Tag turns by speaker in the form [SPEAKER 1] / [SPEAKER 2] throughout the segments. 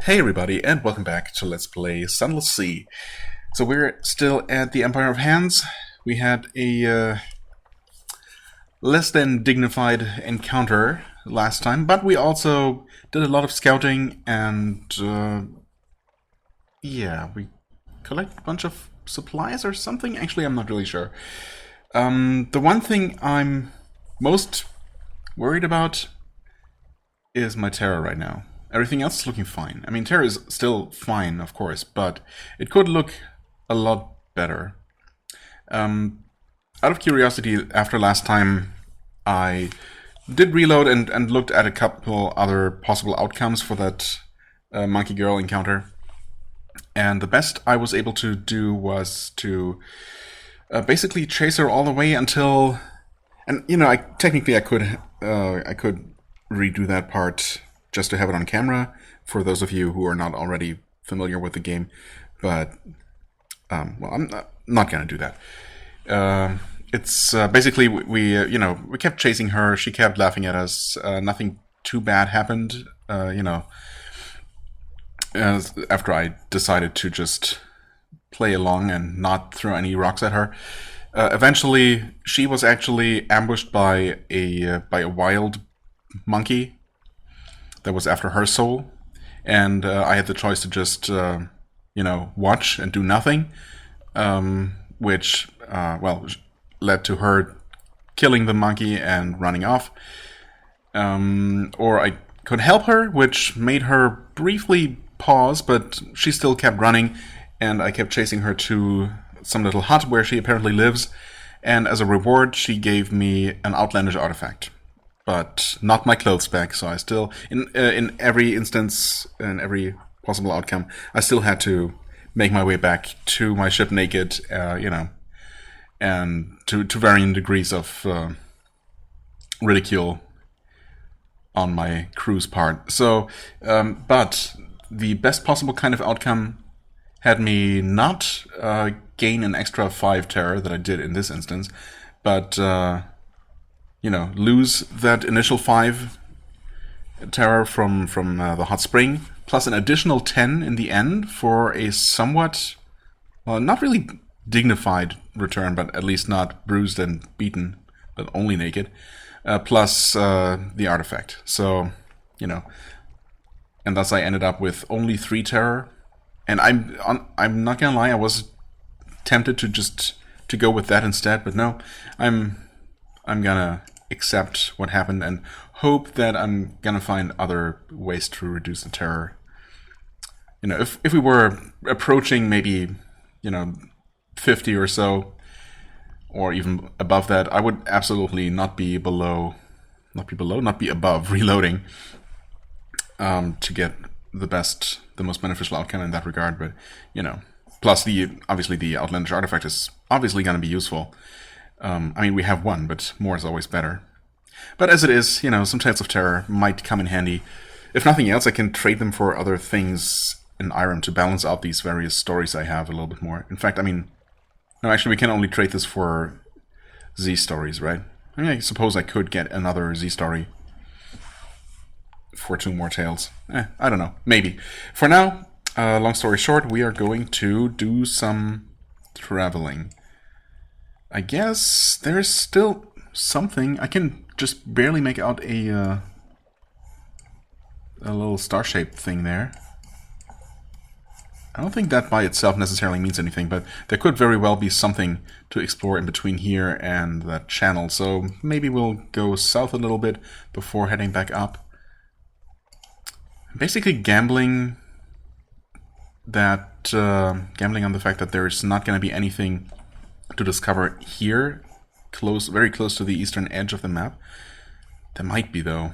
[SPEAKER 1] Hey everybody, and welcome back to Let's Play Sunless Sea. So we're still at the Empire of Hands. We had a less than dignified encounter last time, but we also did a lot of scouting and yeah, we collected a bunch of supplies or something. Actually, I'm not really sure. The one thing I'm most worried about is my terror right now. Everything else is looking fine. I mean, terror is still fine, of course, but it could look a lot better. Out of curiosity, after last time, I did reload and looked at a couple other possible outcomes for that monkey girl encounter. And the best I was able to do was to basically chase her all the way until... And, you know, technically I could redo that part just to have it on camera, for those of you who are not already familiar with the game. But, well, I'm not going to do that. It's basically, we kept chasing her, she kept laughing at us, nothing too bad happened, after I decided to just play along and not throw any rocks at her. Eventually, she was actually ambushed by a wild monkey that was after her soul, and I had the choice to just, watch and do nothing, which, led to her killing the monkey and running off. Or I could help her, which made her briefly pause, but she still kept running, and I kept chasing her to some little hut where she apparently lives, and as a reward she gave me an outlandish artifact. But not my clothes back, so I still, in every instance, in every possible outcome, I still had to make my way back to my ship naked, and to varying degrees of ridicule on my crew's part. So, but the best possible kind of outcome had me not gain an extra 5 terror that I did in this instance, but lose that initial 5 terror from the hot spring, plus an additional 10 in the end for a somewhat, well, not really dignified return, but at least not bruised and beaten, but only naked, plus the artifact. So, and thus I ended up with only 3 terror. And I'm not gonna lie, I was tempted to go with that instead, but no, I'm gonna accept what happened and hope that I'm gonna find other ways to reduce the terror. If we were approaching maybe 50 or so, or even above that, I would absolutely not be above reloading to get the most beneficial outcome in that regard. But plus obviously the outlandish artifact is obviously going to be useful. I mean, we have one, but more is always better. But as it is, some Tales of Terror might come in handy. If nothing else, I can trade them for other things in Irem to balance out these various stories I have a little bit more. In fact, I mean, no, actually, we can only trade this for Z stories, right? I mean, I suppose I could get another Z story for 2 more tales. I don't know. Maybe. For now, long story short, we are going to do some traveling. I guess there's still something. I can just barely make out a little star-shaped thing there. I don't think that by itself necessarily means anything, but there could very well be something to explore in between here and that channel. So maybe we'll go south a little bit before heading back up. Basically gambling on the fact that there's not going to be anything to discover here, very close to the eastern edge of the map. There might be, though.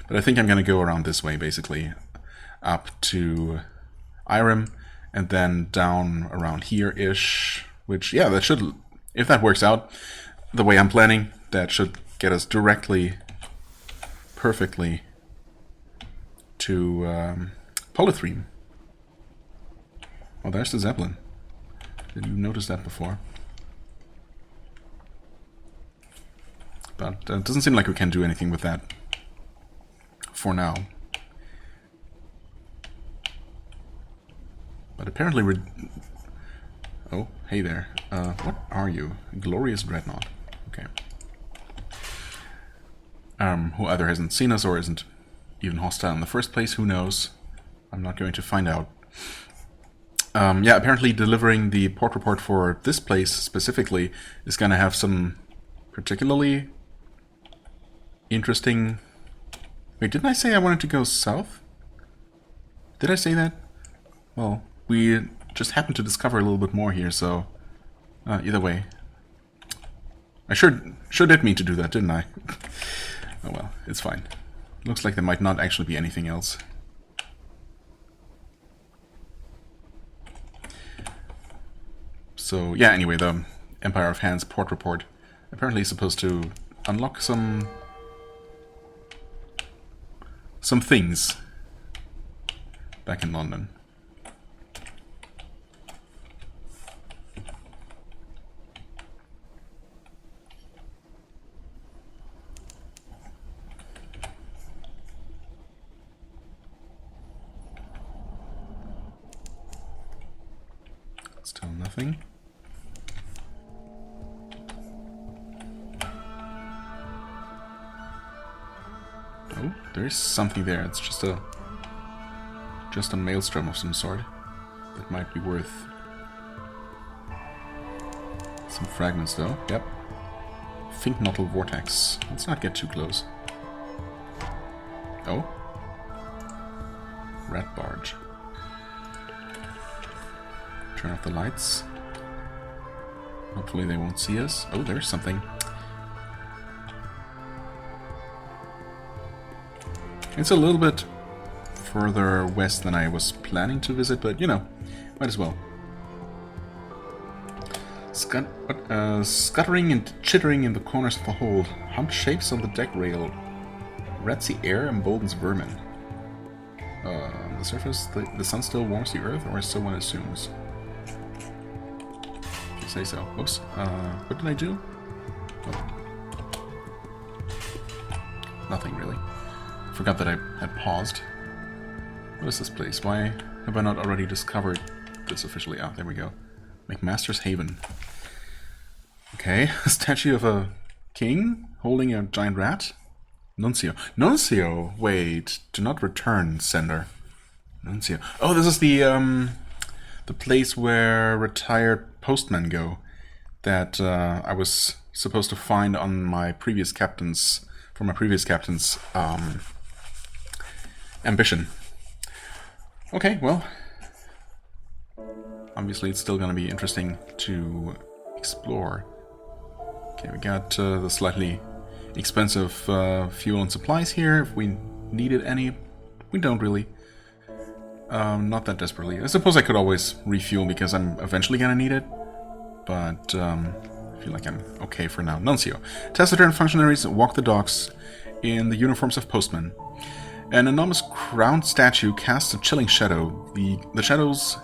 [SPEAKER 1] But I think I'm going to go around this way, basically, up to Irem, and then down around here-ish, which, yeah, that should, if that works out the way I'm planning, that should get us directly, perfectly to Polythreme. Oh, there's the Zeppelin. Did you notice that before? But it doesn't seem like we can do anything with that for now. But apparently we're... Oh, hey there. What are you? Glorious Dreadnought. Okay. Who either hasn't seen us or isn't even hostile in the first place, who knows? I'm not going to find out. Yeah, apparently delivering the port report for this place specifically is going to have some particularly interesting... Wait, didn't I say I wanted to go south? Did I say that? Well, we just happened to discover a little bit more here, so... either way. I sure did mean to do that, didn't I? Oh well, it's fine. Looks like there might not actually be anything else. So, yeah, anyway, the Empire of Hands port report apparently is supposed to unlock some things back in London. Still nothing. Oh, there's something there. It's just a maelstrom of some sort that might be worth some fragments, though. Yep. Finknottle vortex. Let's not get too close. Oh. Rat barge. Turn off the lights. Hopefully they won't see us. Oh, there's something. It's a little bit further west than I was planning to visit, but you know, might as well. Scuttering and chittering in the corners of the hold. Humped shapes on the deck rail. Ratsy air emboldens vermin. On the surface, the sun still warms the earth, or so one assumes. If you say so. Oops. What did I do? Oh. Nothing really. Forgot that I had paused. What is this place? Why have I not already discovered this officially? Ah, there we go. McMaster's Haven. Okay, a statue of a king holding a giant rat. Nuncio. Nuncio! Wait, do not return, sender. Nuncio. Oh, this is the place where retired postmen go. That I was supposed to find on my previous captain's, for my previous captain's ambition. Okay, well, obviously it's still going to be interesting to explore. Okay, we got the slightly expensive fuel and supplies here. If we needed any, we don't really. Not that desperately. I suppose I could always refuel because I'm eventually going to need it. But I feel like I'm okay for now. Nuncio. Taciturn functionaries walk the docks in the uniforms of postmen. An enormous crowned statue casts a chilling shadow. The shadows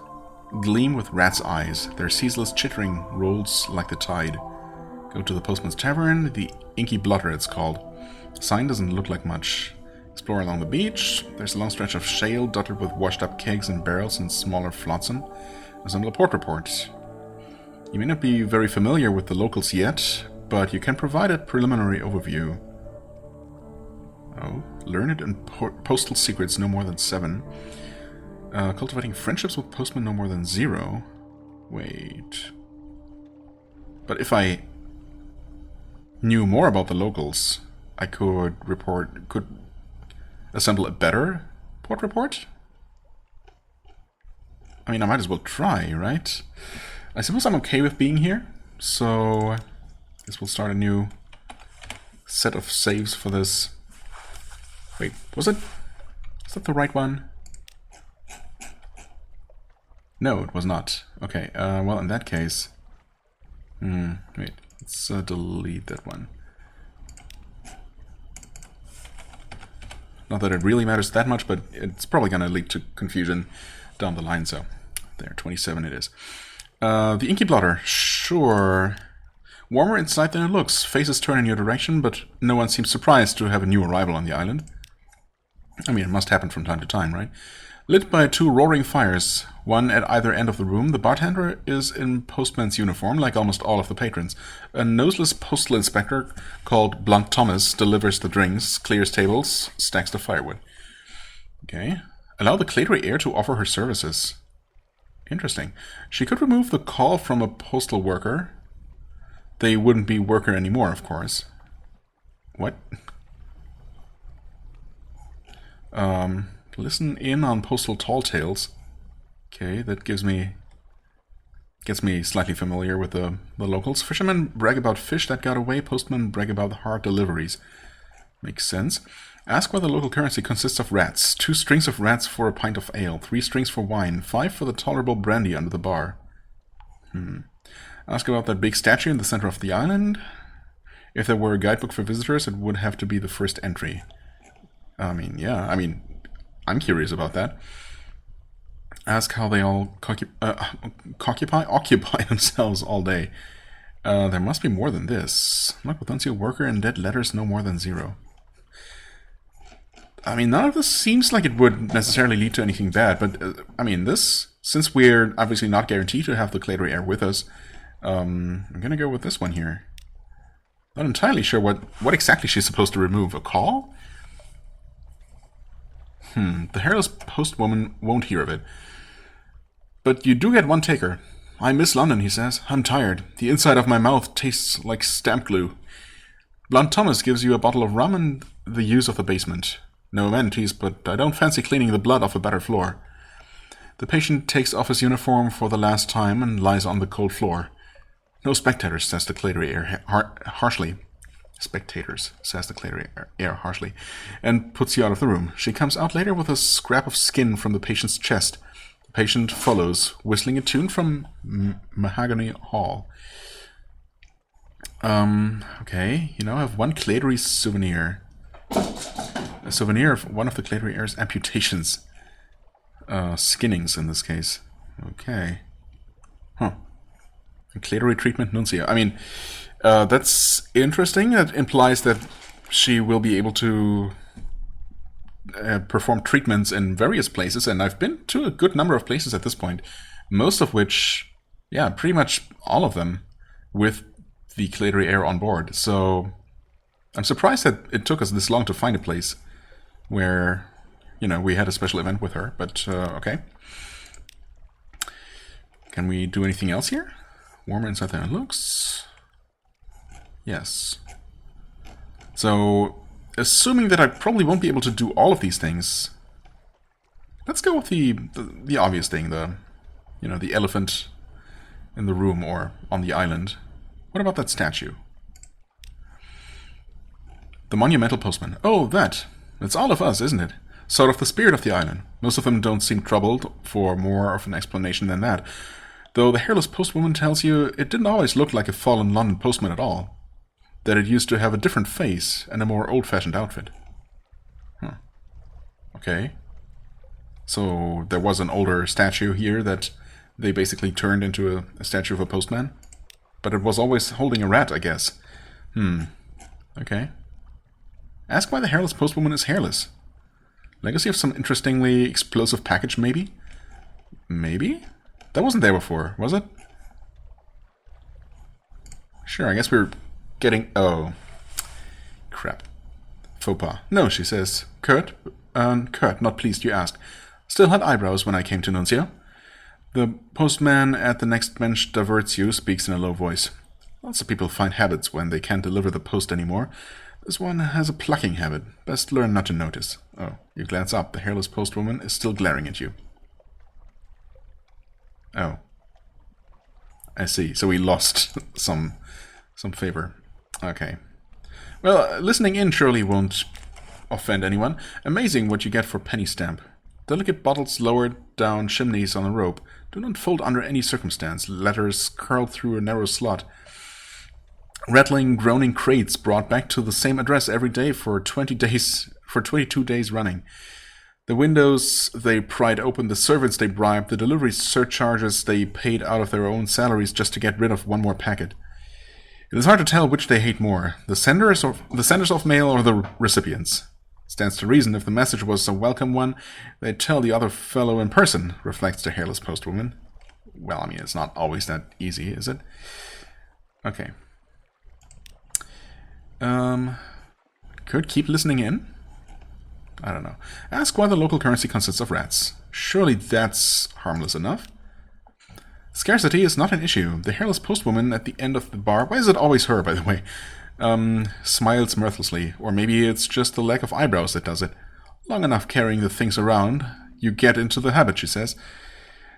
[SPEAKER 1] gleam with rat's eyes. Their ceaseless chittering rolls like the tide. Go to the postman's tavern, the Inky Blotter it's called. Sign doesn't look like much. Explore along the beach. There's a long stretch of shale dotted with washed up kegs and barrels and smaller flotsam. Assemble a port report. You may not be very familiar with the locals yet, but you can provide a preliminary overview. Oh, learned and postal secrets no more than 7. Cultivating friendships with postmen no more than 0. Wait. But if I knew more about the locals, I could assemble a better port report? I mean, I might as well try, right? I suppose I'm okay with being here, so I guess we'll start a new set of saves for this. Wait, is that the right one? No, it was not. Okay, well, in that case... wait, let's delete that one. Not that it really matters that much, but it's probably going to lead to confusion down the line, so... There, 27 it is. The Inky Blotter, sure. Warmer inside than it looks. Faces turn in your direction, but no one seems surprised to have a new arrival on the island. I mean, it must happen from time to time, right? Lit by 2 roaring fires, one at either end of the room, the bartender is in postman's uniform, like almost all of the patrons. A noseless postal inspector called Blunt Thomas delivers the drinks, clears tables, stacks the firewood. Okay. Allow the Clatory heir to offer her services. Interesting. She could remove the call from a postal worker. They wouldn't be worker anymore, of course. What? Listen in on postal tall tales. Okay, that gets me slightly familiar with the locals. Fishermen brag about fish that got away. Postmen brag about hard deliveries. Makes sense. Ask why the local currency consists of rats. 2 strings of rats for a pint of ale. 3 strings for wine. 5 for the tolerable brandy under the bar. Ask about that big statue in the center of the island. If there were a guidebook for visitors, it would have to be the first entry. I mean, yeah. I mean, I'm curious about that. Ask how they all occupy themselves all day. There must be more than this. Look, with unsealed worker and dead letters, no more than 0. I mean, none of this seems like it would necessarily lead to anything bad, but, I mean, this, since we're obviously not guaranteed to have the Clatory heir with us, I'm gonna go with this one here. Not entirely sure what exactly she's supposed to remove. A call? The hairless postwoman won't hear of it. But you do get one taker. I miss London, he says. I'm tired. The inside of my mouth tastes like stamp glue. Blunt Thomas gives you a bottle of rum and the use of the basement. No amenities, but I don't fancy cleaning the blood off a better floor. The patient takes off his uniform for the last time and lies on the cold floor. No spectators, says the Clatory heir harshly. Spectators, says the Clatory heir harshly, and puts you out of the room. She comes out later with a scrap of skin from the patient's chest. The patient follows, whistling a tune from Mahogany Hall. Okay, you now have one Clatory souvenir. A souvenir of one of the Clatory heir's amputations. Skinnings in this case. Okay. Huh. A Clatory treatment nuncio. I mean, that's interesting. That implies that she will be able to perform treatments in various places, and I've been to a good number of places at this point. Most of which, yeah, pretty much all of them, with the Clatory heir on board. So I'm surprised that it took us this long to find a place where, you know, we had a special event with her, but okay. Can we do anything else here? Warmer inside than it looks. Yes. So, assuming that I probably won't be able to do all of these things, let's go with the obvious thing, you know, the elephant in the room or on the island. What about that statue? The monumental postman. Oh, that. It's all of us, isn't it? Sort of the spirit of the island. Most of them don't seem troubled for more of an explanation than that. Though the hairless postwoman tells you it didn't always look like a fallen London postman at all. That it used to have a different face and a more old-fashioned outfit. Huh. Okay. So there was an older statue here that they basically turned into a statue of a postman? But it was always holding a rat, I guess. Okay. Ask why the hairless postwoman is hairless. Legacy of some interestingly explosive package, maybe? Maybe? That wasn't there before, was it? Sure, I guess we're getting... Oh. Crap. Faux pas. No, she says. Kurt, not pleased you asked. Still had eyebrows when I came to Nuncio. The postman at the next bench diverts you, speaks in a low voice. Lots of people find habits when they can't deliver the post anymore. This one has a plucking habit. Best learn not to notice. Oh, you glance up. The hairless postwoman is still glaring at you. Oh. I see. So we lost some favor. Okay. Well, listening in surely won't offend anyone. Amazing what you get for penny stamp. Delicate bottles lowered down chimneys on a rope. Do not fold under any circumstance. Letters curled through a narrow slot. Rattling, groaning crates brought back to the same address every day for 22 days running. The windows they pried open, the servants they bribed, the delivery surcharges they paid out of their own salaries just to get rid of one more packet. It is hard to tell which they hate more, the senders of mail or the recipients. Stands to reason if the message was a welcome one, they'd tell the other fellow in person, reflects the hairless postwoman. Well, I mean, it's not always that easy, is it? Okay. Could keep listening in? I don't know. Ask why the local currency consists of rats. Surely that's harmless enough. Scarcity is not an issue. The hairless postwoman at the end of the bar, why is it always her, by the way, smiles mirthlessly. Or maybe it's just the lack of eyebrows that does it. Long enough carrying the things around, you get into the habit, she says.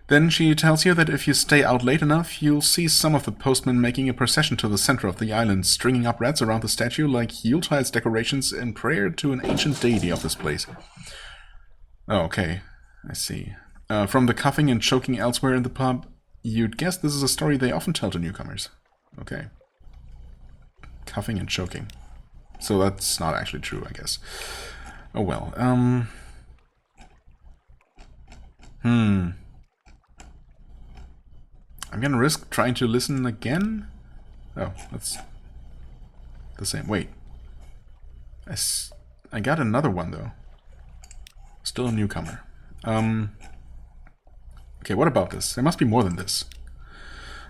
[SPEAKER 1] Then she tells you that if you stay out late enough, you'll see some of the postmen making a procession to the center of the island, stringing up rats around the statue like Yuletide's decorations in prayer to an ancient deity of this place. Oh, okay. I see. From the coughing and choking elsewhere in the pub, you'd guess this is a story they often tell to newcomers. Okay. Coughing and choking. So that's not actually true, I guess. Oh well. I'm gonna risk trying to listen again? Oh, that's the same. Wait. I got another one, though. Still a newcomer. Okay, what about this? There must be more than this.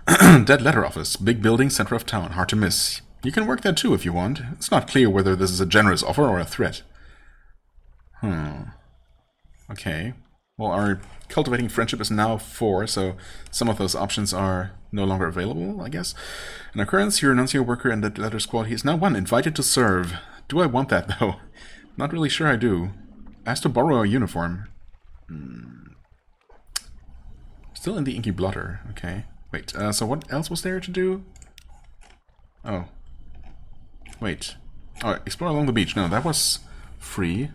[SPEAKER 1] Dead letter office. Big building, center of town. Hard to miss. You can work there too if you want. It's not clear whether this is a generous offer or a threat. Okay. Well, our cultivating friendship is now 4, so some of those options are no longer available, I guess. An occurrence, your nuncio worker and the letter squad. He is now 1, invited to serve. Do I want that, though? Not really sure I do. Asked to borrow a uniform. Still in the inky blotter, okay. Wait, so what else was there to do? Oh. Wait. Oh, explore along the beach. No, that was free.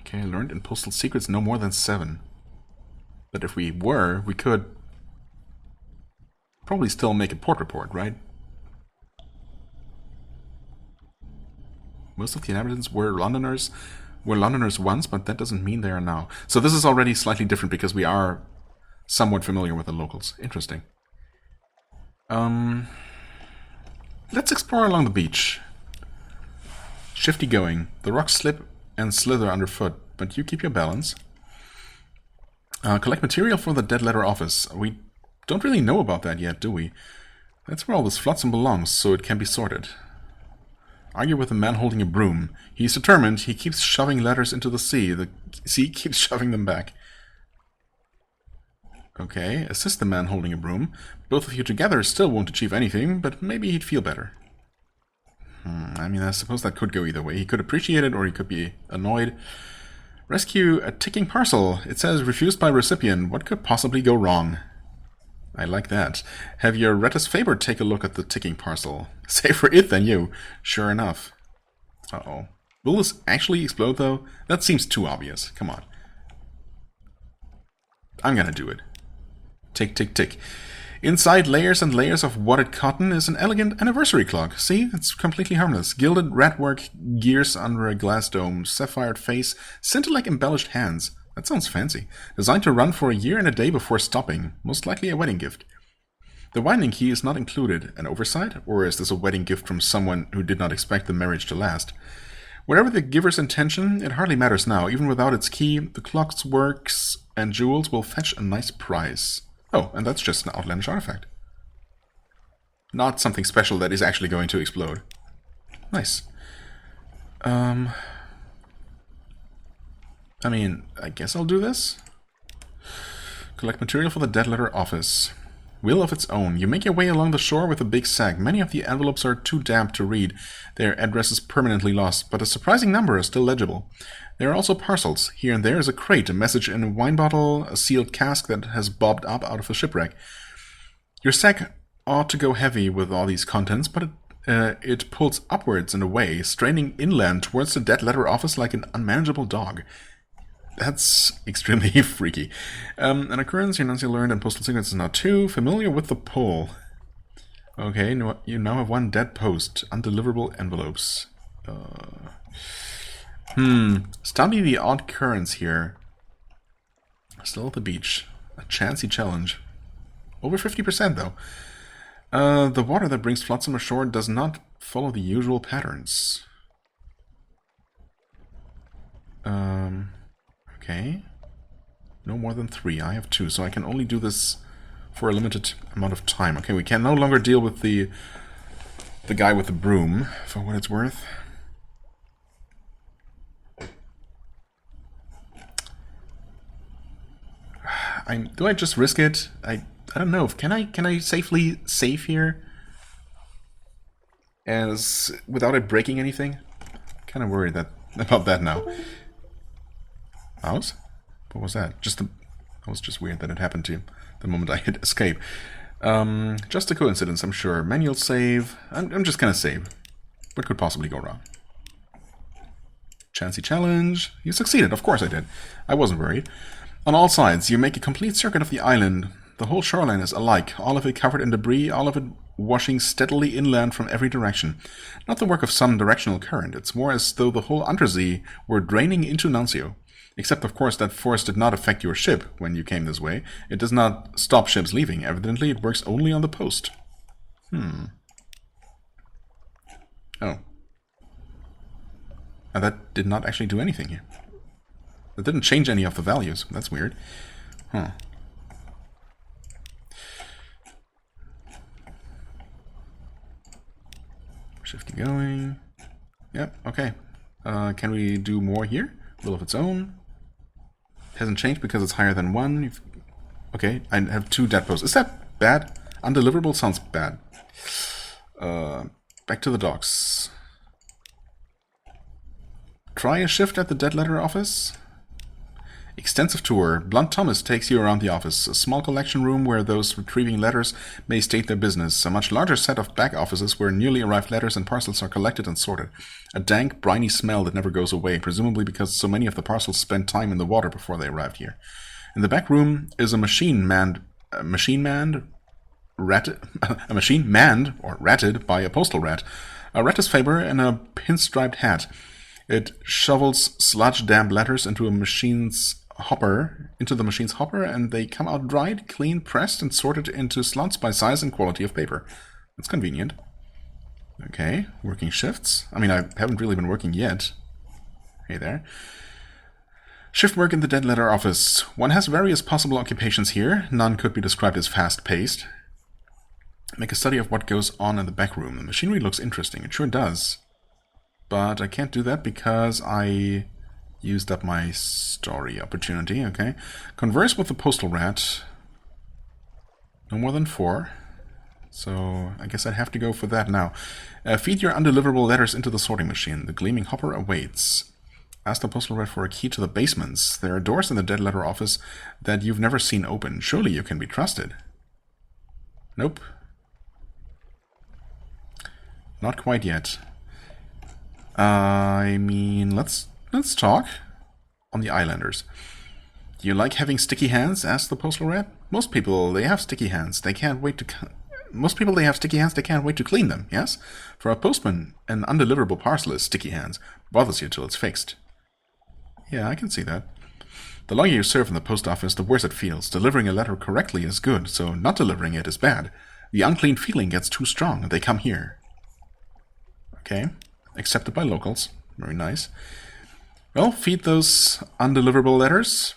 [SPEAKER 1] Okay, learned in postal secrets no more than 7. But if we were, we could probably still make a port report, right? Most of the inhabitants were Londoners once, but that doesn't mean they are now. So this is already slightly different because we are somewhat familiar with the locals. Interesting. Let's explore along the beach. Shifty going. The rocks slip and slither underfoot, but you keep your balance. Collect material for the dead letter office. We don't really know about that yet, do we? That's where all this flotsam belongs, so it can be sorted. Argue with a man holding a broom. He's determined. He keeps shoving letters into the sea. The sea keeps shoving them back. Okay, assist the man holding a broom. Both of you together still won't achieve anything, but maybe he'd feel better. I mean, I suppose that could go either way. He could appreciate it, or he could be annoyed. Rescue a ticking parcel. It says refused by recipient. What could possibly go wrong? I like that. Have your Rettus Faber take a look at the ticking parcel. Safer it than you. Sure enough. Uh-oh. Will this actually explode, though? That seems too obvious. Come on. I'm gonna do it. Tick, tick, tick. Inside layers and layers of wadded cotton is an elegant anniversary clock. See? It's completely harmless. Gilded ratwork gears under a glass dome. Sapphired face. Scintillate embellished hands. That sounds fancy. Designed to run for a year and a day before stopping. Most likely a wedding gift. The winding key is not included. An oversight? Or is this a wedding gift from someone who did not expect the marriage to last? Whatever the giver's intention, it hardly matters now. Even without its key, the clock's works and jewels will fetch a nice price. Oh, and that's just an outlandish artifact. Not something special that is actually going to explode. Nice. I mean, I guess I'll do this. Collect material for the dead letter office. Will of its own. You make your way along the shore with a big sack. Many of the envelopes are too damp to read. Their addresses permanently lost, but a surprising number are still legible. There are also parcels. Here and there is a crate, a message in a wine bottle, a sealed cask that has bobbed up out of a shipwreck. Your sack ought to go heavy with all these contents, but it pulls upwards and away, straining inland towards the dead letter office like an unmanageable dog. That's extremely freaky. An occurrence your nuncio learned in postal secrets is now 2. Familiar with the pull. Okay, you now have 1 dead post. Undeliverable envelopes. Study the odd currents here. Still at the beach. A chancy challenge. Over 50% though. The water that brings flotsam ashore does not follow the usual patterns. Okay. No more than 3. I have 2, so I can only do this for a limited amount of time. Okay, we can no longer deal with the guy with the broom, for what it's worth. Do I just risk it? I don't know. Can I safely save here? As without it breaking anything? Kind of worried about that now. Mouse? What was that? That was just weird that it happened to the moment I hit escape. Just a coincidence, I'm sure. Manual save. I'm just gonna save. What could possibly go wrong? Chancy challenge. You succeeded. Of course I did. I wasn't worried. On all sides, you make a complete circuit of the island. The whole shoreline is alike, all of it covered in debris, all of it washing steadily inland from every direction. Not the work of some directional current. It's more as though the whole undersea were draining into Nuncio. Except, of course, that force did not affect your ship when you came this way. It does not stop ships leaving. Evidently, it works only on the post. Oh. Now, that did not actually do anything here. That didn't change any of the values. That's weird. Huh. Shift going. Yep, okay. Can we do more here? Will of its own. Hasn't changed because it's higher than 1. Okay, I have 2 dead posts. Is that bad? Undeliverable sounds bad. Back to the docks. Try a shift at the dead letter office. Extensive tour. Blunt Thomas takes you around the office. A small collection room where those retrieving letters may state their business. A much larger set of back offices where newly arrived letters and parcels are collected and sorted. A dank, briny smell that never goes away, presumably because so many of the parcels spent time in the water before they arrived here. In the back room is a machine manned or ratted by a postal rat. A rat is Faber in a pinstriped hat. It shovels sludge-damp letters into the machine's hopper, and they come out dried, clean, pressed, and sorted into slots by size and quality of paper. That's convenient. Okay, working shifts. I mean, I haven't really been working yet. Hey there. Shift work in the dead letter office. One has various possible occupations here. None could be described as fast-paced. Make a study of what goes on in the back room. The machinery looks interesting. It sure does. But I can't do that because I used up my story opportunity, okay. Converse with the postal rat. No more than 4. So I guess I'd have to go for that now. Feed your undeliverable letters into the sorting machine. The gleaming hopper awaits. Ask the postal rat for a key to the basements. There are doors in the dead letter office that you've never seen open. Surely you can be trusted. Nope. Not quite yet. I mean, let's talk on the islanders. Do you like having sticky hands? Asked the postal rat. Most people, they have sticky hands. They can't wait to clean them, yes? For a postman, an undeliverable parcel is sticky hands. Bothers you till it's fixed. Yeah, I can see that. The longer you serve in the post office, the worse it feels. Delivering a letter correctly is good, so not delivering it is bad. The unclean feeling gets too strong, and they come here. Okay. Accepted by locals. Very nice. Well, feed those undeliverable letters.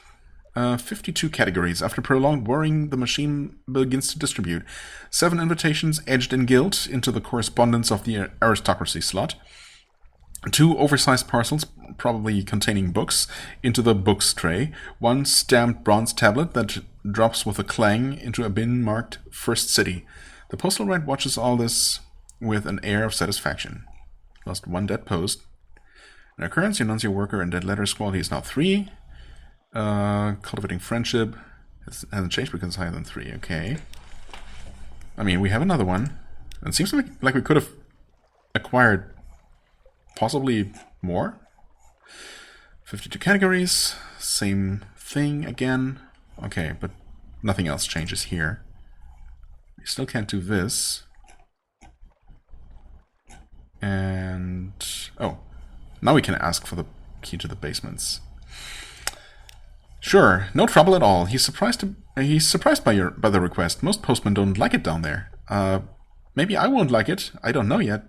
[SPEAKER 1] 52 categories. After prolonged worrying, the machine begins to distribute. 7 invitations edged in gilt into the correspondence of the aristocracy slot. 2 oversized parcels, probably containing books, into the books tray. 1 stamped bronze tablet that drops with a clang into a bin marked First City. The postal rat watches all this with an air of satisfaction. Lost 1 dead post. An occurrence, your nuncio worker and dead letters quality is now 3. Cultivating friendship hasn't changed because it's higher than 3. Okay. I mean, we have another one. It seems like we could have acquired possibly more. 52 categories. Same thing again. Okay, but nothing else changes here. We still can't do this. And oh, now we can ask for the key to the basements. Sure, no trouble at all. He's surprised by the request. Most postmen don't like it down there. Maybe I won't like it. I don't know yet.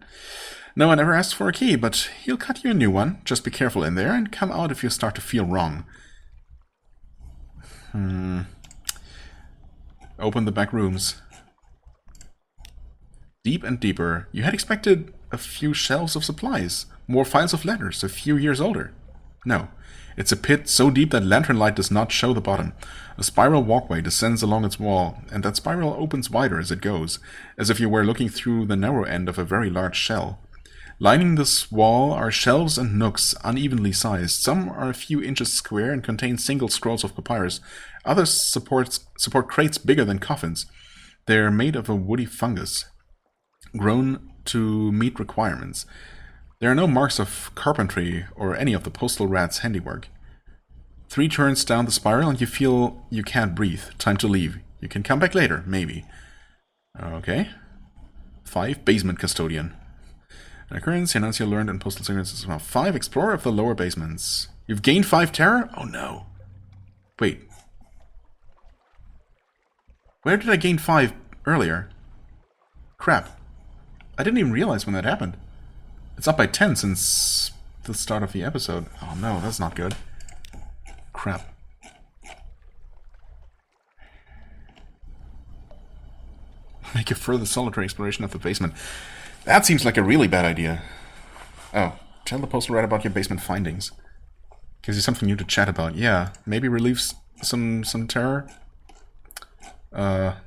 [SPEAKER 1] No one ever asks for a key, but he'll cut you a new one. Just be careful in there and come out if you start to feel wrong. Open the back rooms. Deep and deeper. You had expected a few shelves of supplies, more files of letters, a few years older. No. It's a pit so deep that lantern light does not show the bottom. A spiral walkway descends along its wall, and that spiral opens wider as it goes, as if you were looking through the narrow end of a very large shell. Lining this wall are shelves and nooks, unevenly sized. Some are a few inches square and contain single scrolls of papyrus. Others support crates bigger than coffins. They're made of a woody fungus, grown to meet requirements. There are no marks of carpentry or any of the postal rat's handiwork. 3 turns down the spiral and you feel you can't breathe. Time to leave. You can come back later, maybe. Okay. 5, basement custodian. An occurrence Yanancio learned in postal signatures as well. 5, explorer of the lower basements. You've gained 5 terror? Oh no. Wait. Where did I gain 5 earlier? Crap. I didn't even realize when that happened. It's up by 10 since the start of the episode. Oh no, that's not good. Crap. Make a further solitary exploration of the basement. That seems like a really bad idea. Oh, tell the postal rat about your basement findings. Gives you something new to chat about. Yeah, maybe relieves some terror? Not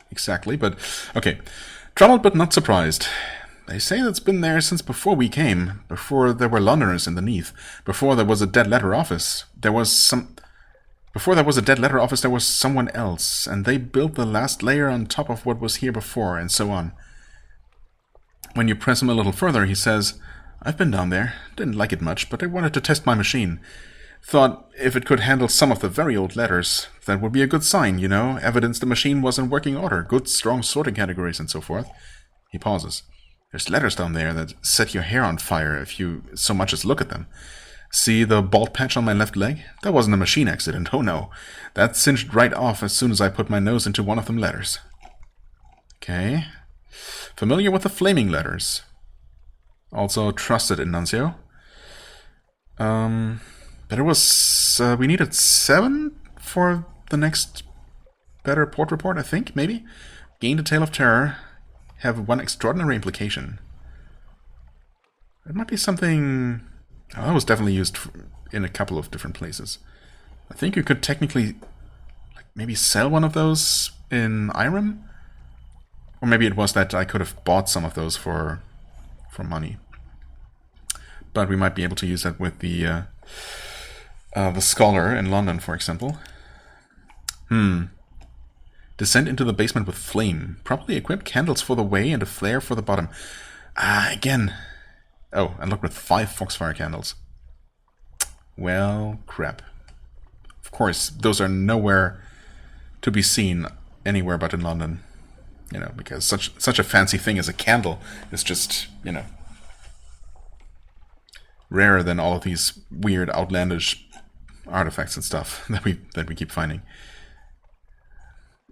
[SPEAKER 1] exactly, but okay. Troubled but not surprised. They say that's been there since before we came, before there were Londoners underneath, before there was a dead letter office. Before there was a dead letter office, there was someone else, and they built the last layer on top of what was here before, and so on. When you press him a little further, he says, I've been down there. Didn't like it much, but I wanted to test my machine. Thought if it could handle some of the very old letters, that would be a good sign, you know, evidence the machine was in working order, good, strong sorting categories and so forth. He pauses. There's letters down there that set your hair on fire if you so much as look at them. See the bald patch on my left leg? That wasn't a machine accident, oh no. That cinched right off as soon as I put my nose into one of them letters. Okay. Familiar with the flaming letters. Also trusted in Nuncio. But it was, we needed 7 for the next better port report, I think, maybe? Gained a tale of terror. Have one extraordinary implication. It might be something... Oh, that was definitely used in a couple of different places. I think you could technically maybe sell one of those in Irem? Or maybe it was that I could have bought some of those for money. But we might be able to use that with the Scholar in London, for example. Descend into the basement with flame. Properly equipped, candles for the way and a flare for the bottom. Again. Oh, and look, with 5 foxfire candles. Well, crap. Of course, those are nowhere to be seen anywhere but in London. You know, because such a fancy thing as a candle is just, you know, rarer than all of these weird, outlandish artifacts and stuff that we keep finding.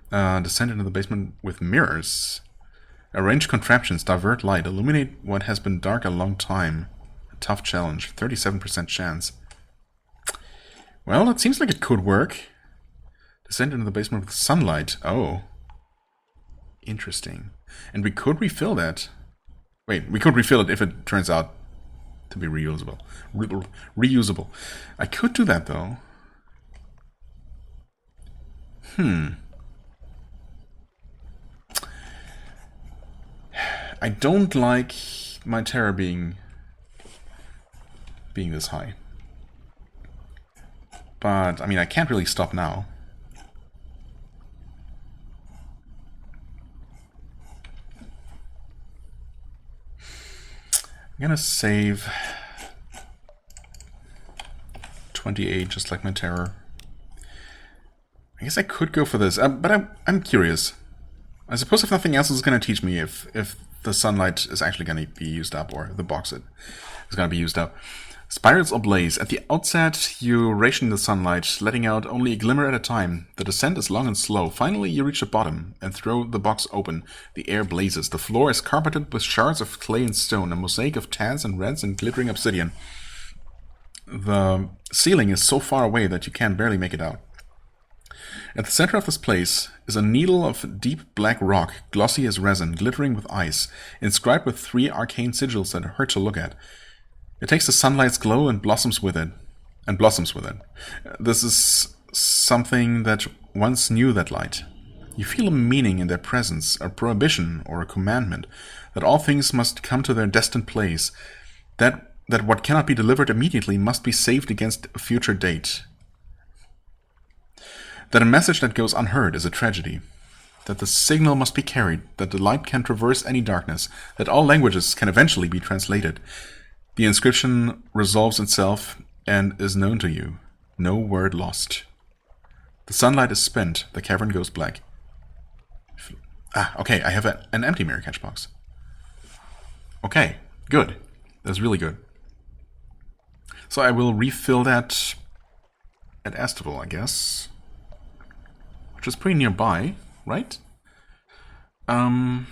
[SPEAKER 1] Descend into the basement with mirrors. Arrange contraptions, divert light, illuminate what has been dark a long time. A tough challenge, 37% chance. Well, it seems like it could work. Descend into the basement with sunlight. Oh. Interesting. And we could refill that. Wait, we could refill it if it turns out to be reusable. Reusable. I could do that, though. I don't like my terror being this high. But, I mean, I can't really stop now. I'm gonna save 28, just like my terror. I guess I could go for this, but I'm curious. I suppose if nothing else is going to teach me if the sunlight is actually going to be used up, or the box is going to be used up. Spirals ablaze. At the outset, you ration the sunlight, letting out only a glimmer at a time. The descent is long and slow. Finally, you reach the bottom and throw the box open. The air blazes. The floor is carpeted with shards of clay and stone, a mosaic of tans and reds and glittering obsidian. The ceiling is so far away that you can barely make it out. At the center of this place is a needle of deep black rock, glossy as resin, glittering with ice, inscribed with 3 arcane sigils that hurt to look at. It takes the sunlight's glow and blossoms with it. This is something that once knew that light. You feel a meaning in their presence, a prohibition or a commandment, that all things must come to their destined place, that what cannot be delivered immediately must be saved against a future date. That a message that goes unheard is a tragedy. That the signal must be carried, that the light can traverse any darkness, that all languages can eventually be translated. The inscription resolves itself and is known to you. No word lost. The sunlight is spent. The cavern goes black. Okay, I have an empty mirror catch box. Okay, good. That's really good. So I will refill that at Estival, I guess. Which is pretty nearby, right? And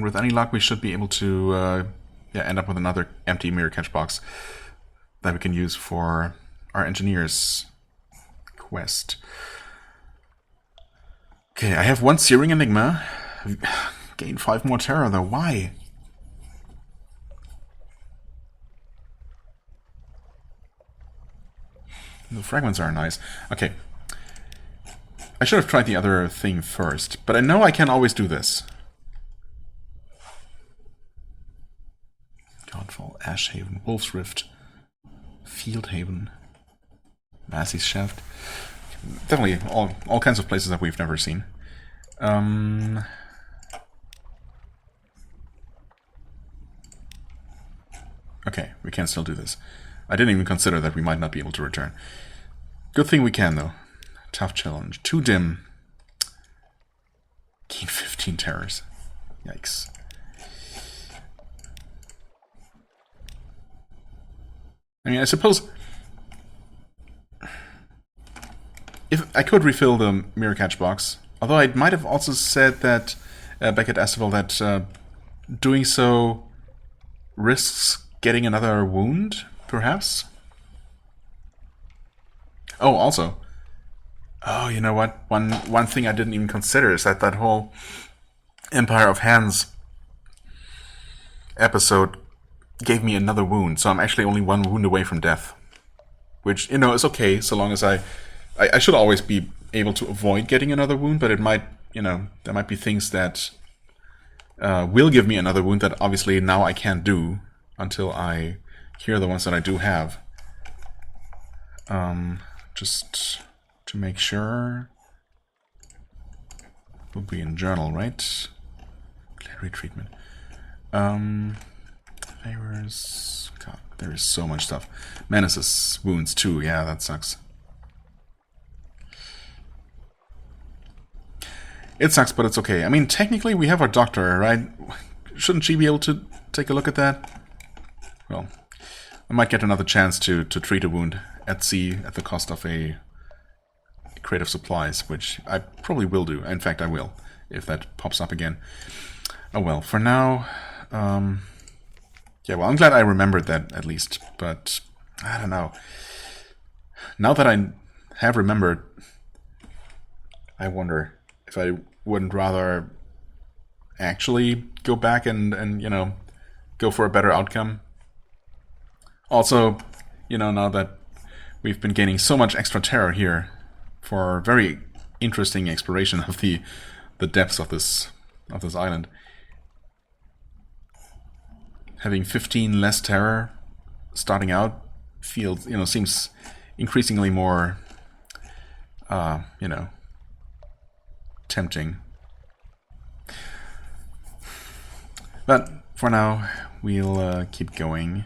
[SPEAKER 1] with any luck, we should be able to end up with another empty mirror catch box that we can use for our engineer's quest. Okay, I have 1 Searing Enigma. I've gained 5 more terror though. Why? The fragments are nice. Okay. I should have tried the other thing first, but I know I can always do this. Godfall, Ashhaven, Wolf's Rift, Fieldhaven, Massey's Shaft. Definitely all kinds of places that we've never seen. Okay, we can still do this. I didn't even consider that we might not be able to return. Good thing we can, though. Tough challenge. Too dim. Gain 15 terrors. Yikes. I mean, I suppose if I could refill the mirror catch box, although I might have also said that back at Estival that doing so risks getting another wound, perhaps. Oh, also. Oh, you know what? One thing I didn't even consider is that whole Empire of Hands episode gave me another wound, so I'm actually only 1 wound away from death. Which, you know, is okay, so long as I should always be able to avoid getting another wound, but it might, you know, there might be things that will give me another wound that obviously now I can't do until I hear the ones that I do have. Just to make sure. Will be in journal, right? Clear treatment. Favors. God, there is so much stuff. Menaces, wounds too. Yeah, that sucks. It sucks, but it's okay. I mean, technically we have our doctor, right? Shouldn't she be able to take a look at that? Well, I might get another chance to treat a wound at sea at the cost of a crate of supplies, which I probably will do. In fact, I will, if that pops up again. Oh well, for now, yeah, well, I'm glad I remembered that at least, but I don't know. Now that I have remembered, I wonder if I wouldn't rather actually go back and you know, go for a better outcome. Also, you know, now that we've been gaining so much extra terror here for very interesting exploration of the depths of this island. Having 15 less terror starting out feels, you know, seems increasingly more, you know, tempting. But for now, we'll keep going.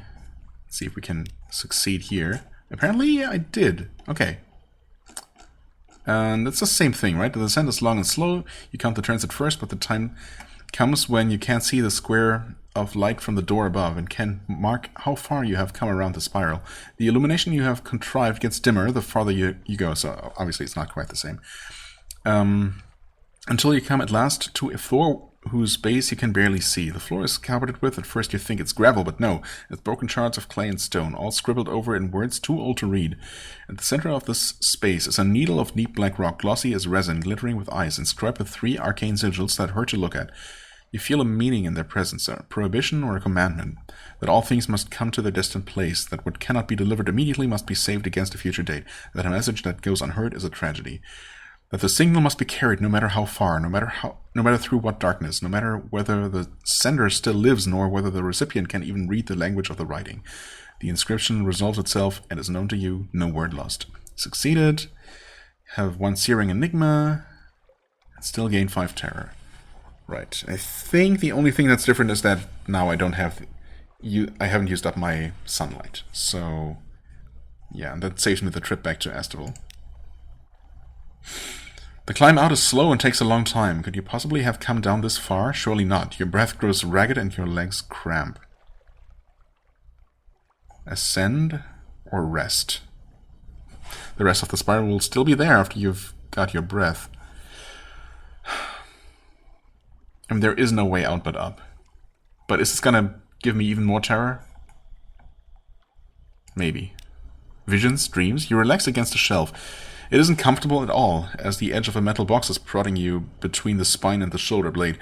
[SPEAKER 1] See if we can succeed here. Apparently, I did. Okay. And it's the same thing, right? The descent is long and slow. You count the transit first, but the time comes when you can't see the square of light from the door above and can mark how far you have come around the spiral. The illumination you have contrived gets dimmer the farther you go, so obviously it's not quite the same. Until you come at last to a floor whose base you can barely see. The floor is carpeted with, at first you think it's gravel, but no, it's broken shards of clay and stone, all scribbled over in words too old to read. At the center of this space is a needle of deep black rock, glossy as resin, glittering with ice, inscribed with 3 arcane sigils that hurt to look at. You feel a meaning in their presence, a prohibition or a commandment, that all things must come to their destined place, that what cannot be delivered immediately must be saved against a future date, that a message that goes unheard is a tragedy. That the signal must be carried no matter how far, no matter through what darkness, no matter whether the sender still lives, nor whether the recipient can even read the language of the writing. The inscription resolves itself and is known to you, no word lost. Succeeded, have 1 searing enigma, and still gain 5 terror. Right, I think the only thing that's different is that now I don't have... I haven't used up my sunlight, so... yeah, that saves me the trip back to Estival. The climb out is slow and takes a long time. Could you possibly have come down this far? Surely not. Your breath grows ragged and your legs cramp. Ascend or rest? The rest of the spiral will still be there after you've got your breath. I mean, there is no way out but up. But is this gonna give me even more terror? Maybe. Visions? Dreams? You relax against a shelf. It isn't comfortable at all, as the edge of a metal box is prodding you between the spine and the shoulder blade.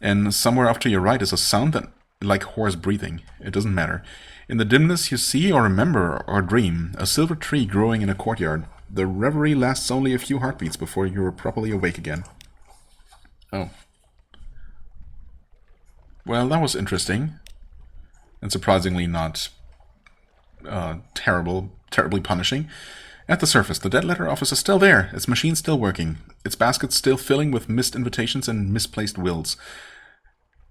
[SPEAKER 1] And somewhere off to your right is a sound that, like hoarse breathing. It doesn't matter. In the dimness you see or remember or dream, a silver tree growing in a courtyard. The reverie lasts only a few heartbeats before you are properly awake again. Oh. Well, that was interesting. And surprisingly not terribly punishing. At the surface, the dead letter office is still there, its machine still working, its baskets still filling with missed invitations and misplaced wills.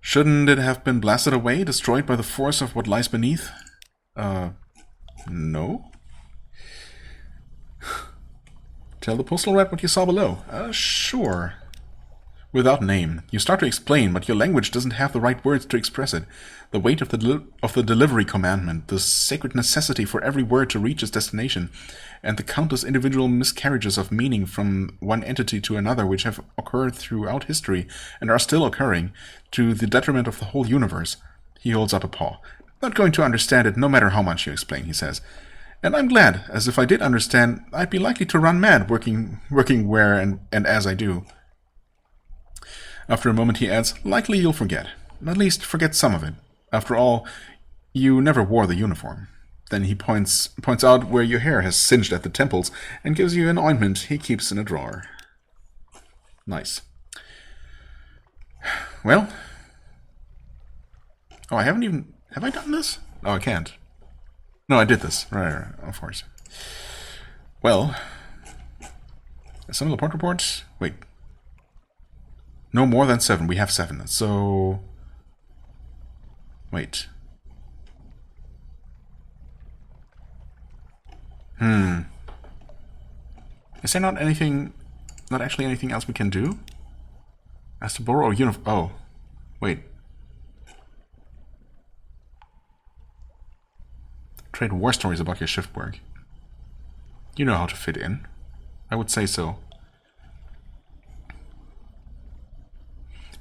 [SPEAKER 1] Shouldn't it have been blasted away, destroyed by the force of what lies beneath? No? Tell the postal rat what you saw below. Sure. Without name. You start to explain, but your language doesn't have the right words to express it. The weight of the delivery commandment, the sacred necessity for every word to reach its destination, and the countless individual miscarriages of meaning from one entity to another which have occurred throughout history and are still occurring, to the detriment of the whole universe. He holds up a paw. Not going to understand it no matter how much you explain, he says. And I'm glad, as if I did understand, I'd be likely to run mad working where and as I do. After a moment he adds, likely you'll forget. At least forget some of it. After all, you never wore the uniform. Then he points out where your hair has singed at the temples and gives you an ointment he keeps in a drawer. Nice. Well. Oh, I haven't even... Have I done this? Oh, I can't. No, I did this. Right, of course. Well. Assemble a port report. Wait. No more than 7. We have 7. So... Wait. Is there not actually anything else we can do? As to borrow a uniform... Oh. Wait. Trade war stories about your shift work. You know how to fit in. I would say so.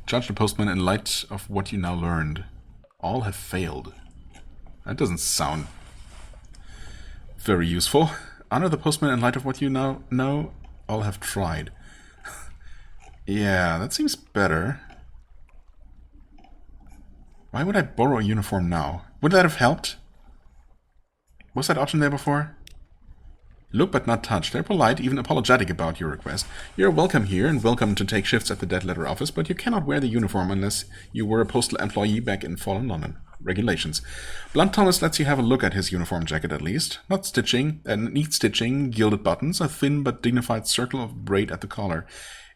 [SPEAKER 1] Judge the postman in light of what you now learned. All have failed. That doesn't sound very useful. Honor the postman in light of what you now know. All have tried. Yeah, that seems better. Why would I borrow a uniform now? Would that have helped? Was that option there before? Look but not touch. They're polite, even apologetic about your request. You're welcome here and welcome to take shifts at the dead letter office, but you cannot wear the uniform unless you were a postal employee back in fallen London. Regulations. Blunt Thomas lets you have a look at his uniform jacket at least. Not stitching, neat stitching, gilded buttons, a thin but dignified circle of braid at the collar.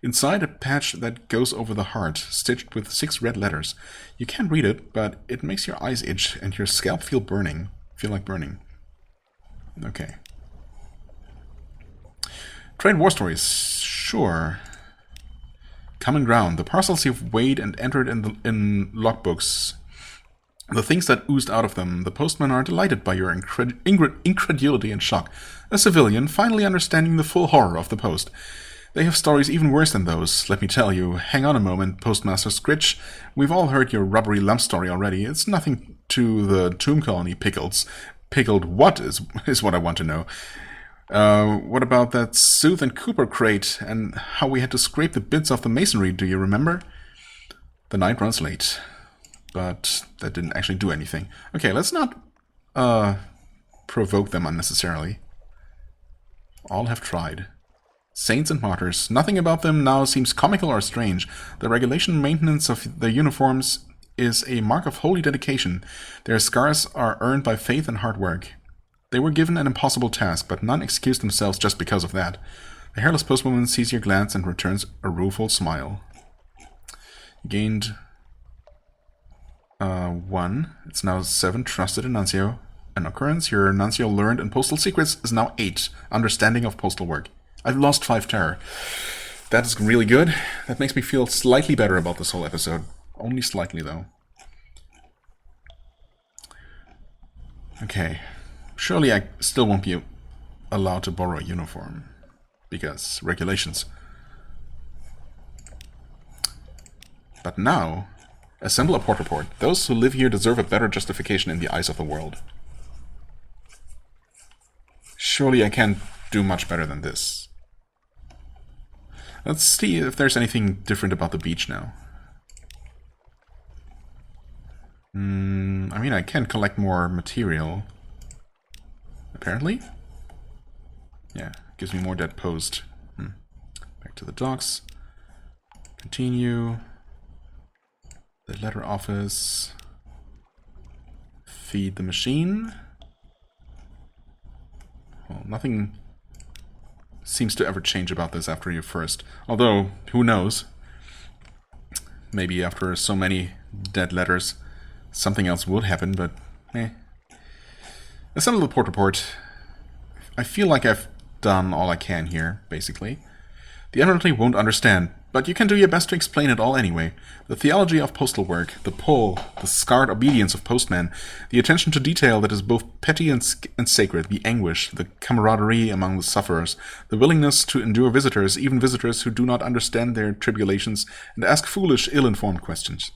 [SPEAKER 1] Inside, a patch that goes over the heart, stitched with 6 red letters. You can't read it, but it makes your eyes itch and your scalp feel like burning. Okay. Trade war stories, sure. Common ground. The parcels you've weighed and entered in logbooks The things that oozed out of them, the postmen are delighted by your incredulity and shock. A civilian finally understanding the full horror of the post. They have stories even worse than those, let me tell you. Hang on a moment, Postmaster Scritch. We've all heard your rubbery lump story already. It's nothing to the tomb colony pickles. Pickled what is what I want to know. What about that Sooth and Cooper crate, and how we had to scrape the bits off the masonry, do you remember? The night runs late, but that didn't actually do anything. Okay, let's not provoke them unnecessarily. All have tried. Saints and martyrs. Nothing about them now seems comical or strange. The regulation maintenance of their uniforms is a mark of holy dedication. Their scars are earned by faith and hard work. They were given an impossible task, but none excuse themselves just because of that. The hairless postwoman sees your glance and returns a rueful smile. Gained 1. It's now 7. Trusted in Nuncio. An occurrence. Your Nuncio learned in postal secrets is now 8. Understanding of postal work. I've lost 5 terror. That is really good. That makes me feel slightly better about this whole episode. Only slightly, though. Okay. Surely I still won't be allowed to borrow a uniform. Because regulations. But now, assemble a port report. Those who live here deserve a better justification in the eyes of the world. Surely I can't do much better than this. Let's see if there's anything different about the beach now. I mean, I can collect more material. Apparently? Yeah, gives me more dead post. Back to the docks. Continue. The letter office. Feed the machine. Well, nothing seems to ever change about this after you first. Although, who knows? Maybe after so many dead letters, something else would happen, but eh. Assemble the port report. I feel like I've done all I can here, basically. The Admiralty won't understand, but you can do your best to explain it all anyway. The theology of postal work, the pull, the scarred obedience of postmen, the attention to detail that is both petty and sacred, the anguish, the camaraderie among the sufferers, the willingness to endure visitors, even visitors who do not understand their tribulations, and ask foolish, ill-informed questions.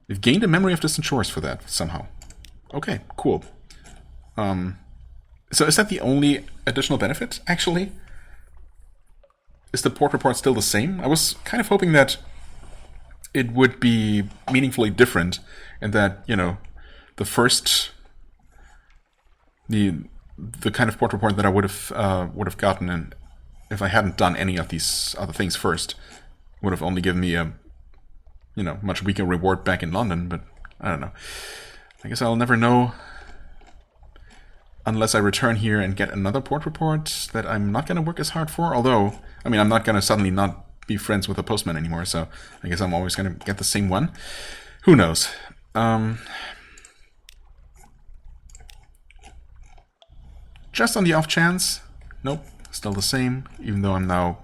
[SPEAKER 1] We've gained a memory of distant shores for that, somehow. Okay, cool. So is that the only additional benefit, actually? Is the port report still the same? I was kind of hoping that it would be meaningfully different, and that, you know, the first... the kind of port report that I would have gotten in, if I hadn't done any of these other things first, would have only given me a, you know, much weaker reward back in London, but I don't know. I guess I'll never know unless I return here and get another port report that I'm not going to work as hard for. Although, I mean, I'm not going to suddenly not be friends with a postman anymore, so I guess I'm always going to get the same one. Who knows? Just on the off chance. Nope, still the same, even though I'm now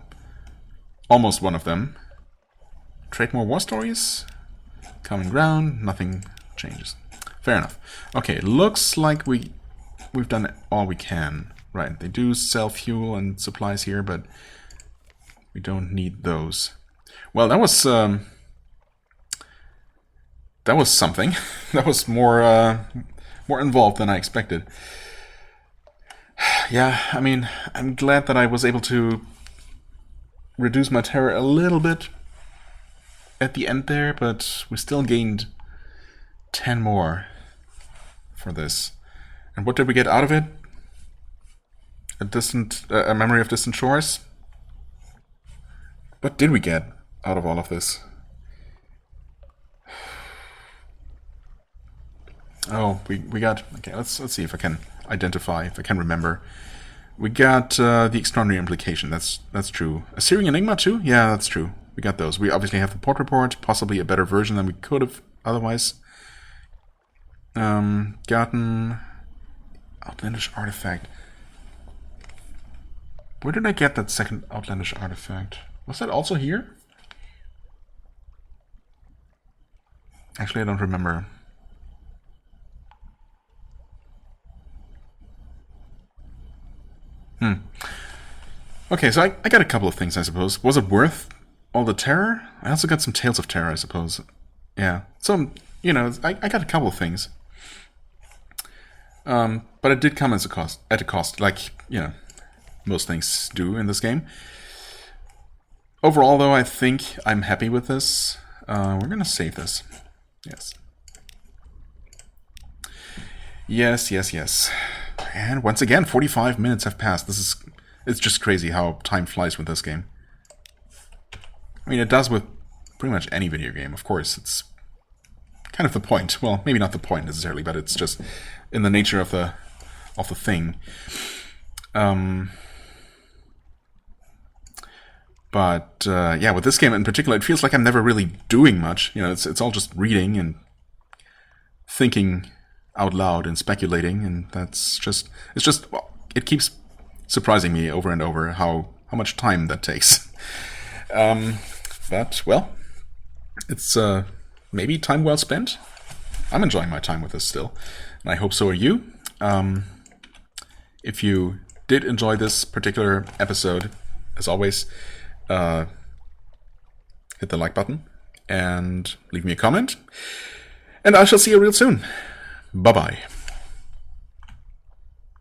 [SPEAKER 1] almost one of them. Trade more war stories. Common ground, nothing changes. Fair enough. Okay, looks like we've done all we can. Right, they do sell fuel and supplies here, but we don't need those. Well, that was something. That was more involved than I expected. Yeah, I mean, I'm glad that I was able to reduce my terror a little bit at the end there, but we still gained 10 more for this. And what did we get out of it? A memory of distant shores? What did we get out of all of this? Oh, we got... Okay, let's see if I can identify, if I can remember. We got the extraordinary implication, that's true. A Searing Enigma too? Yeah, that's true. We got those. We obviously have the port report, possibly a better version than we could have otherwise. Gotten... Outlandish artifact. Where did I get that second outlandish artifact? Was that also here? Actually, I don't remember. Okay, so I got a couple of things, I suppose. Was it worth all the terror? I also got some Tales of Terror, I suppose. Yeah. So, I got a couple of things. But it did come at a cost, like, most things do in this game. Overall, though, I think I'm happy with this. We're gonna save this. Yes. Yes. And once again, 45 minutes have passed. It's just crazy how time flies with this game. I mean, it does with pretty much any video game, of course. It's kind of the point. Well, maybe not the point necessarily, but it's just in the nature of the thing. But yeah, with this game in particular, it feels like I'm never really doing much. It's all just reading and thinking out loud and speculating, and well, it keeps surprising me over and over how much time that takes. But well, it's maybe time well spent. I'm enjoying my time with this still, and I hope so are you. If you did enjoy this particular episode, as always, hit the like button and leave me a comment. And I shall see you real soon. Bye-bye.